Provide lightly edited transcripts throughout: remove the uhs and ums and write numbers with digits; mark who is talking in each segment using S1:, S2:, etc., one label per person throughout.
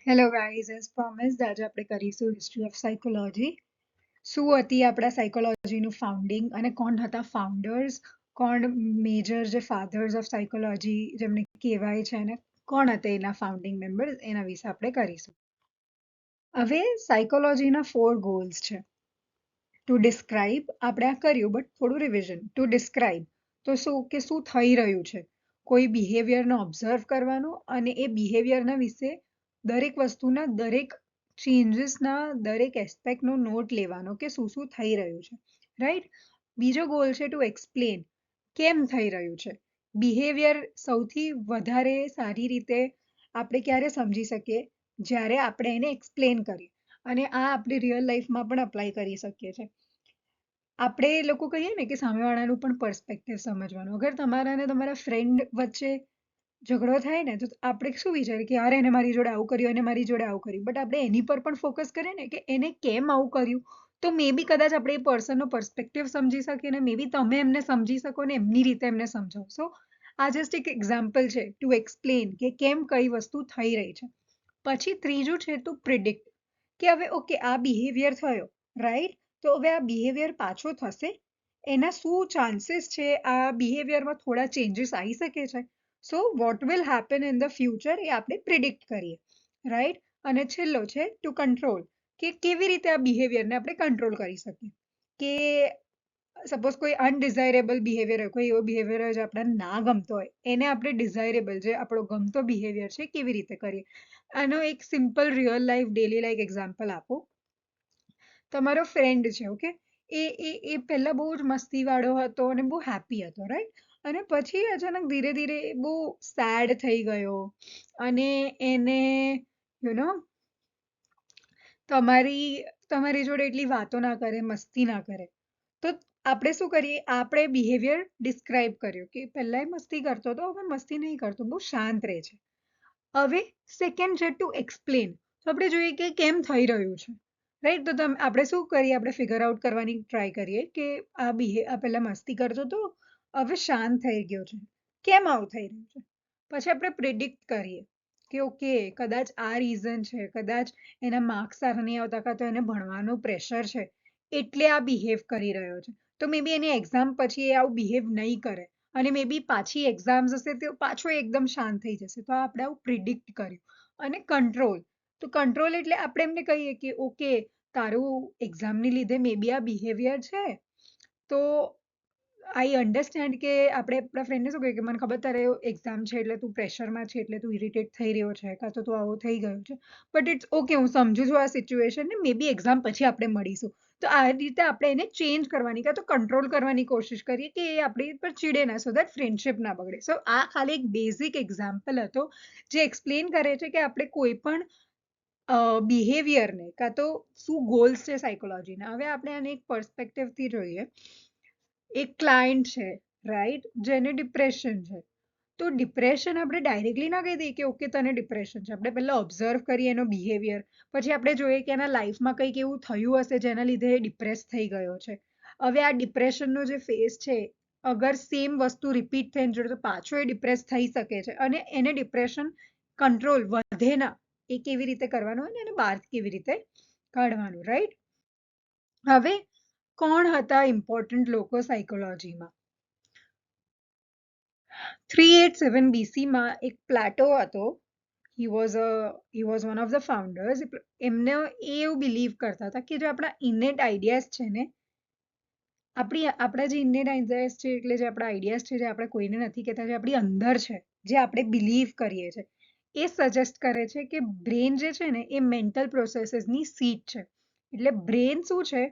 S1: Hello guys, as promised આજે આપણે કરીશું હિસ્ટ્રી ઓફ સાયકોલોજી. શું હતી આપણા સાયકોલોજીનું ફાઉન્ડિંગ અને કોણ હતા ફાઉન્ડર્સ, કોણ મેજર જે ફાધર્સ ઓફ સાયકોલોજી જેમને કહેવાય છે અને કોણ હતા એના ફાઉન્ડિંગ મેમ્બર્સ, એના વિશે આપણે કરીશું. હવે સાયકોલોજીના 4 ગોલ્સ છે. ટુ ડિસ્ક્રાઇબ આપણે આ કર્યું, બટ થોડું રિવિઝન. ટુ ડિસ્ક્રાઇબ તો શું થઈ રહ્યું છે, કોઈ બિહેવિયરને ઓબ્ઝર્વ કરવાનું અને એ બિહેવિયરના વિશે દરેક વસ્તુના દરેક ચેન્જીસના દરેક એસ્પેક્ટનો નોટ લેવાનો કે શું થઈ રહ્યું છે, રાઈટ. બીજો ગોલ છે ટુ એક્સપ્લેન, કેમ થઈ રહ્યું છે. બિહેવિયર સૌથી વધારે સારી રીતે આપણે ક્યારે સમજી શકીએ, જ્યારે આપણે એને એક્સપ્લેન કરીએ, અને આ આપણે રિયલ લાઈફમાં પણ અપ્લાય કરી શકીએ છીએ. આપણે લોકો કહીએ ને કે સામેવાળાનું પણ પર્સપેક્ટિવ સમજવાનું. અગર તમારા અને તમારા ફ્રેન્ડ વચ્ચે ઝઘડો થાય ને, તો આપણે શું વિચારીએ કે યાર એને મારી જોડે આવું કર્યું, એને મારી જોડે આવું કર્યું, બટ આપણે એની પર પણ ફોકસ કરીએ ને કે એને કેમ આવું કર્યું, તો મે બી કદાચ આપણે એ પર્સનનો પર્સપેક્ટિવ સમજી શકીએ ને મે બી તમે એમને સમજી શકો ને એમની રીતે એમને સમજાવો. સો આ જસ્ટ એક એક્ઝામ્પલ છે ટુ એક્સપ્લેન કે કેમ કઈ વસ્તુ થઈ રહી છે. પછી ત્રીજું છે ટુ પ્રિડિક્ટ, કે હવે ઓકે આ બિહેવિયર થયો, રાઈટ, તો હવે આ બિહેવિયર પાછો થશે, એના શું ચાન્સીસ છે, આ બિહેવિયરમાં થોડા ચેન્જીસ આવી શકે છે. So what will happen in the future એ આપણે પ્રિડિક્ટ કરીએ, રાઈટ. અને છેલ્લો છે ટુ કંટ્રોલ, કે કેવી રીતે આ બિહેવિયરને આપણે કંટ્રોલ કરી શકીએ. કે સપોઝ કોઈ અનડિઝાયરેબલ બિહેવિયર હોય, કોઈ એવો બિહેવિયર હોય જે આપણને ના ગમતો હોય, એને આપણે ડિઝાયરેબલ, જે આપણો ગમતો બિહેવિયર છે, કેવી રીતે કરીએ. આનો એક simple real life daily life example આપું. તમારો ફ્રેન્ડ છે, ઓકે, એ પહેલા બહુ જ મસ્તીવાળો હતો અને બહુ હેપી હતો, રાઈટ. અને પછી અચાનક ધીરે ધીરે બહુ સેડ થઈ ગયો અને એને યુ નો તમારી જોડે એટલી વાતો ના કરે, મસ્તી ના કરે. તો આપણે શું કરીએ, આપણે બિહેવિયર ડિસ્ક્રાઇબ કર્યો કે પહેલા એ મસ્તી કરતો હતો, હવે મસ્તી નહીં કરતો, બહુ શાંત રહે છે. હવે સેકન્ડ છે ટુ એક્સપ્લેન, તો આપણે જોઈએ કે કેમ થઈ રહ્યું છે, રાઈટ. તો આપણે શું કરીએ, આપણે ફિગર આઉટ કરવાની ટ્રાય કરીએ કે આ પહેલા મસ્તી કરતો હતો, હવે શાંત થઈ ગયો છે, કેમ આવું થઈ રહ્યું છે. પછી આપણે પ્રિડિક્ટ કરીએ કે ઓકે કદાચ આ રીઝન છે, કદાચ એના માર્ક્સ સારા નહીં આવતા, કાં તો એને ભણવાનું પ્રેશર છે, એટલે આ બિહેવ કરી રહ્યો છે. તો મે બી એની એક્ઝામ પછી એ આવું બિહેવ નહીં કરે, અને મે બી પાછી એક્ઝામ્સ હશે તો પાછો એકદમ શાંત થઈ જશે. તો આપણે આવું પ્રિડિક્ટ કર્યું. અને કંટ્રોલ, તો કંટ્રોલ એટલે આપણે એમને કહીએ કે ઓકે તારું એક્ઝામની લીધે મે બી આ બિહેવિયર છે, તો આઈ અન્ડરસ્ટેન્ડ કે આપણે આપણા ફ્રેન્ડને શું કહીએ કે મને ખબર તારે એક્ઝામ છે એટલે તું પ્રેશરમાં છે, એટલે તું ઇરિટેટ થઈ રહ્યો છે, કાં તો તું આવો થઈ ગયો છે, બટ ઇટ્સ ઓકે, હું સમજુ છું આ સિચ્યુએશન ને, મે બી એક્ઝામ પછી આપણે મળીશું. તો આ રીતે આપણે એને ચેન્જ કરવાની કાં તો કંટ્રોલ કરવાની કોશિશ કરીએ કે એ આપણી પર ચીડે ના, સો દેટ ફ્રેન્ડશિપ ના બગડે. સો આ ખાલી એક બેઝિક એક્ઝામ્પલ હતો જે એક્સપ્લેન કરે છે કે આપણે કોઈ પણ બિહેવિયરને કાં તો શું ગોલ્સ છે સાયકોલોજીના. હવે આપણે આને એક પર્સપેક્ટિવથી જોઈએ. એક ક્લાયન્ટ છે, રાઈટ, જેને ડિપ્રેશન છે. તો ડિપ્રેશન આપણે ડાયરેક્ટલી ના કહી દઈએ કે ઓકે તને ડિપ્રેશન છે. આપણે પહેલા ઓબ્ઝર્વ કરીએ એનો બિહેવિયર, પછી આપણે જોઈએ કે એના લાઈફમાં કંઈક એવું થયું હશે જેના લીધે એ ડિપ્રેસ થઈ ગયો છે. હવે આ ડિપ્રેશનનો જે ફેઝ છે, અગર સેમ વસ્તુ રિપીટ થઈને જોડે તો પાછો એ ડિપ્રેસ થઈ શકે છે, અને એને ડિપ્રેશન કંટ્રોલ વધે ના, એ કેવી રીતે કરવાનું અને એને બહાર કેવી રીતે કાઢવાનું, રાઈટ. હવે કોણ હતા ઇમ્પોર્ટન્ટ લોકો સાયકોલોજીમાં? 387 BC માં એક પ્લાટો હતો. he was one of the founders. એમને એવું બિલીવ કરતા હતા કે જે આપણા ઇનેટ આઈડિયાઝ છે ને, આપણા જે ઇનેટ આઈડિયાઝ છે, એટલે જે આપણા આઈડિયાઝ છે જે આપણે કોઈને નથી કહેતા, જે આપણી અંદર છે, જે આપણે બિલીવ કરીએ છીએ, એ સજેસ્ટ કરે છે કે બ્રેન જે છે ને એ મેન્ટલ પ્રોસેસીસની સીટ છે. એટલે બ્રેન શું છે,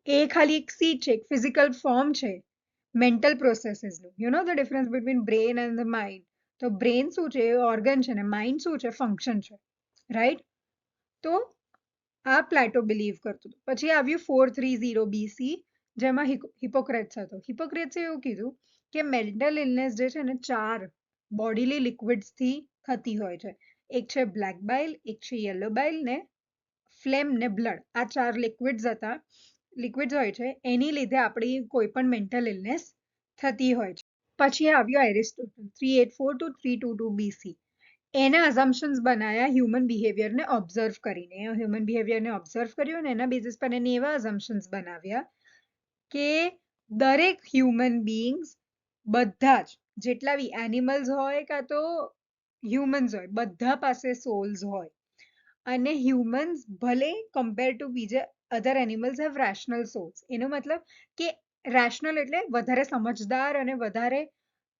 S1: એ ખાલી એક સીટ છે, એક ફિઝિકલ ફોર્મ છે મેન્ટલ પ્રોસેસીસનું. You know the difference between brain and the mind. તો બ્રેન શું છે, એ ઓર્ગન છે, ને માઇન્ડ શું છે, ફંક્શન છે, રાઈટ. તો આ પ્લેટો બિલીવ કરતો હતો. પછી આવ્યું 430 BC, જેમાં હિપોક્રેટ્સ હતો. હિપોક્રેટ્સે એવું કીધું કે મેન્ટલ ઇલનેસ જે છે ને 4 બોડીલી લિક્વિડ્સથી થતી હોય છે. એક છે બ્લેક બાઇલ, એક છે યલો બાઇલ, ને ફ્લેમ ને બ્લડ. આ 4 લિક્વિડ્સ હોય છે, એની લીધે આપણી કોઈ પણ મેન્ટલ ઇલનેસ થતી હોય છે. પછી આવ્યો એરિસ્ટોટલ, 384 to 322 BC. એના અઝમ્પશન્સ બનાયા હ્યુમન બિહેવિયરને ઓબ્ઝર્વ કરીને. હ્યુમન બિહેવિયરને ઓબ્ઝર્વ કર્યું અને એના બેઝિસ પર એને એવા અઝમ્પશન્સ બનાવ્યા કે દરેક હ્યુમન બીઈંગ્સ બધા જ જેટલા બી એનિમલ્સ હોય કાં તો હ્યુમન્સ હોય બધા પાસે સોલ્સ હોય. અને હ્યુમન્સ ભલે કમ્પેર ટુ બીજા અધર એનિમલ્સ હેવ રેશનલ સોલ્સ. એનો મતલબ કે રેશનલ એટલે વધારે સમજદાર અને વધારે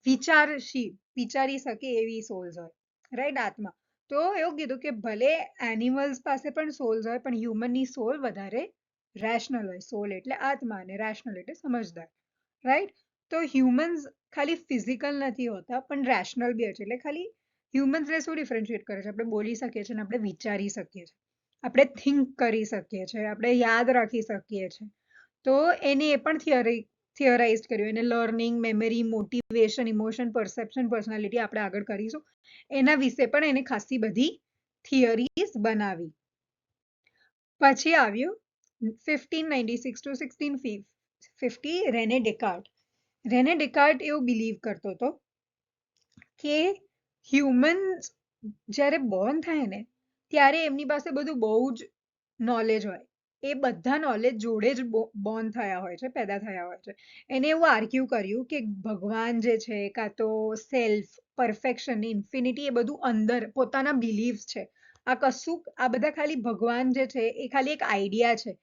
S1: વિચારી શકે એવી સોલ્સ હોય, રાઈટ, આત્મા. તો એવું કીધું કે ભલે એનિમલ્સ પાસે પણ સોલ્સ હોય પણ હ્યુમનની સોલ વધારે રેશનલ હોય. સોલ એટલે આત્મા અને રેશનલ એટલે સમજદાર, રાઈટ. તો હ્યુમન્સ ખાલી ફિઝિકલ નથી હોતા પણ રેશનલ બી હોય છે. એટલે ખાલી હ્યુમન્સને શું ડિફરન્શિએટ કરે છે? આપણે બોલી શકીએ છીએ અને આપણે વિચારી શકીએ છીએ, આપણે થિંક કરી શકીએ છીએ, આપણે યાદ રાખી શકીએ છીએ. તો એને એ પણ થિયરાઇઝ કર્યું. એને learning, memory, motivation, emotion, perception, personality આપણે આગળ કરીશું. એના વિશે પણ એને ખાસી બધી થિયરીઝ બનાવી. પછી આવ્યું 1596 ટુ 1650 રેને ડેકાર્ટ. રેને ડેકાર્ટ એવું બિલીવ કરતો હતો કે હ્યુમન્સ જ્યારે બોર્ન થાય ને ત્યારે એમની પાસે બધું બહુ જ નોલેજ હોય. એ બધા નોલેજ જોડે જ બોર્ન થયા હોય છે, પેદા થયા હોય છે. એને એવું આર્ગ્યુ કર્યું કે ભગવાન જે છે કાં તો સેલ્ફ, પરફેક્શન, ઇન્ફિનિટી એ બધું અંદર પોતાના બિલીવ્સ છે. આ કશું આ બધા ખાલી ભગવાન જે છે એ ખાલી એક આઈડિયા છે.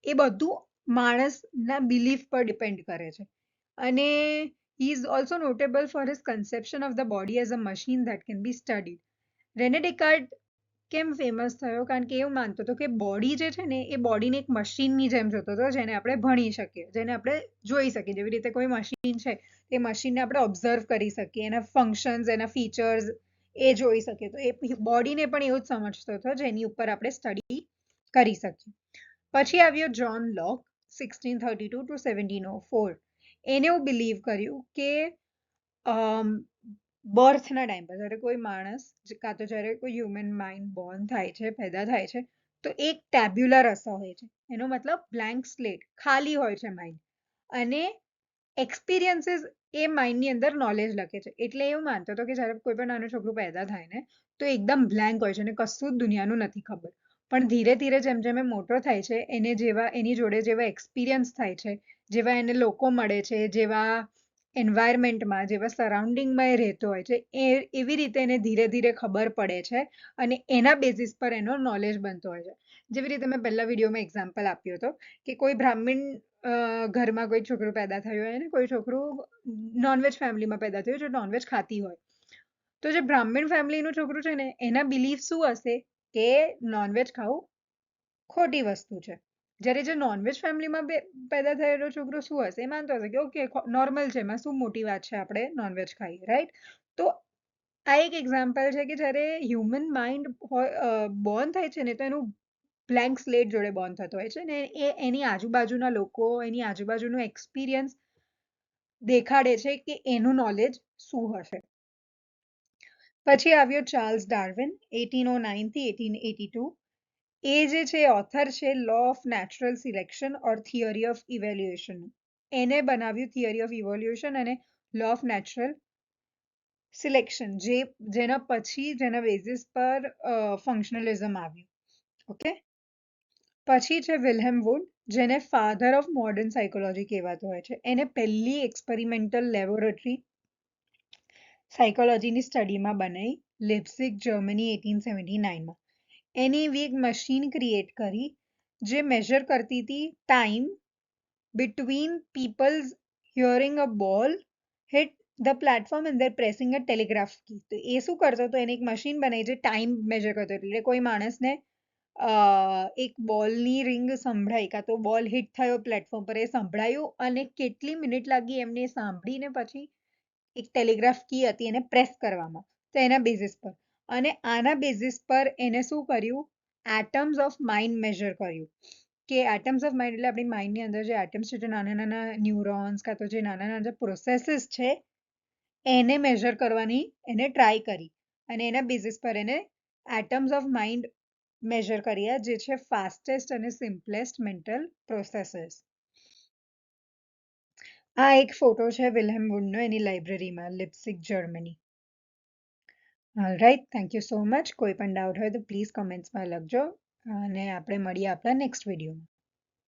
S1: એ બધું માણસના બિલીફ પર ડિપેન્ડ કરે છે. અને he is also notable for his conception of the body as a machine that can be studied. રેને ડેકાર્ટ કેમ ફેમસ થયો? કારણ કે એવું માનતો હતો કે બોડી જે છે ને એ બોડીને એક મશીનની જેમ જોતો હતો, જેને આપણે ભણી શકીએ, જેને આપણે જોઈ શકીએ. જેવી રીતે કોઈ મશીન છે એ મશીનને આપણે ઓબ્ઝર્વ કરી શકીએ, એના ફંક્શન્સ, એના ફીચર્સ એ જોઈ શકીએ. તો એ બોડીને પણ એવું જ સમજતો હતો જેની ઉપર આપણે સ્ટડી કરી શકીએ. પછી આવ્યો જોન લોક 1632 ટુ 1704. એને એવું બિલીવ કર્યું કે બર્થના ટાઈમ પર જ્યારે કોઈ માણસ કાં તો જ્યારે કોઈ હ્યુમન માઇન્ડ બોર્ન થાય છે, પેદા થાય છે, તો એક ટેબ્યુલર રસો હોય છે. એનો મતલબ બ્લેન્ક સ્લેટ, ખાલી હોય છે માઇન્ડ. અને એક્સપિરિયન્સીસ એ માઇન્ડની અંદર નોલેજ લખે છે. એટલે એવું માનતો હતો કે જ્યારે કોઈ પણ નાનું છોકરું પેદા થાય ને તો એકદમ બ્લેન્ક હોય છે અને કશું જ દુનિયાનું નથી ખબર. પણ ધીરે ધીરે જેમ જેમ એ મોટો થાય છે એને જેવા એની જોડે જેવા એક્સપિરિયન્સ થાય છે, જેવા એને લોકો મળે છે, જેવા એન્વાયરમેન્ટમાં, જેવા સરાઉન્ડિંગમાં એ રહેતો હોય છે, એવી રીતે એને ધીરે ધીરે ખબર પડે છે અને એના બેઝિસ પર એનો નોલેજ બનતો હોય છે. જેવી રીતે મેં પહેલા વિડીયોમાં એક્ઝામ્પલ આપ્યો હતો કે કોઈ બ્રાહ્મણ ઘરમાં કોઈ છોકરું પેદા થયું હોય અને કોઈ છોકરું નોનવેજ ફેમિલીમાં પેદા થયું જે નોનવેજ ખાતી હોય. તો જે બ્રાહ્મણ ફેમિલીનું છોકરું છે ને એના બિલીફ શું હશે કે નોનવેજ ખાવું ખોટી વસ્તુ છે. જ્યારે જે નોનવેજ ફેમિલીમાં પેદા થયેલો છોકરો શું હશે? એ માનતો હશે કે ઓકે નોર્મલ છે, એમાં શું મોટી વાત છે આપણે નોનવેજ ખાઈએ, રાઈટ. તો આ એક એક્ઝામ્પલ છે કે જ્યારે હ્યુમન માઇન્ડ બોર્ન થાય છે ને તો એનું બ્લેન્ક સ્લેટ જોડે બોર્ન થતો હોય છે ને એ એની આજુબાજુના લોકો, એની આજુબાજુનો એક્સપિરિયન્સ દેખાડે છે કે એનું નોલેજ શું હશે. પછી આવ્યો ચાર્લ્સ ડાર્વિન 1809 થી 1882. એ જે છે ઓથર છે law of natural selection or theory of evolution. એને બનાવ્યું થિયરી ઓફ ઇવોલ્યુશન અને લો ઓફ નેચરલ સિલેક્શન, જેના પછી જેના બેઝિસ પર ફંક્શનલિઝમ આવ્યું. ઓકે. પછી છે વિલ્હેમ વુડ, જેને ફાધર ઓફ મોડર્ન સાયકોલોજી કહેવાતો હોય છે. એને પહેલી એક્સપેરિમેન્ટલ લેબોરેટરી સાયકોલોજીની સ્ટડીમાં બનાવી લિપ્સિક, જર્મની 1879માં. એની એવી એક મશીન ક્રિએટ કરી જે મેજર કરતી હતી time between people's hearing a ball hit the platform and they're pressing a telegraph key. તો એ શું કરતો હતો? એને એક મશીન બનાવી જે ટાઈમ મેજર કરતો. એટલે કોઈ માણસને એક બોલની રિંગ સંભળાઈ કાં તો બોલ હિટ થયો પ્લેટફોર્મ પર, એ સંભળાયું અને કેટલી મિનિટ લાગી એમને સાંભળીને પછી એક ટેલિગ્રાફ કી હતી એને પ્રેસ કરવામાં. તો એના બેઝિસ પર અને આના બેઝિસ પર એને શું કર્યું? એટમ્સ ઓફ માઇન્ડ મેજર કર્યું કે એટમ્સ ઓફ માઇન્ડ એટલે આપણી માઇન્ડની અંદર જે એટમ્સ છે, જે નાના નાના ન્યુરોન્સ કાં તો જે નાના નાના પ્રોસેસીસ છે એને મેજર કરવાની એને ટ્રાય કરી અને એના બેઝિસ પર એને એટમ્સ ઓફ માઇન્ડ મેજર કર્યા, જે છે ફાસ્ટેસ્ટ અને સિમ્પલેસ્ટ મેન્ટલ પ્રોસેસીસ. આ એક ફોટો છે વિલ્હેમ વુડનો એની લાઇબ્રેરીમાં Leipzig, Germany. Right, thank you so much. કોઈ પણ ડાઉટ હોય તો પ્લીઝ કમેન્ટ્સમાં લખજો અને આપણે મળીએ આપણા નેક્સ્ટ વિડીયોમાં.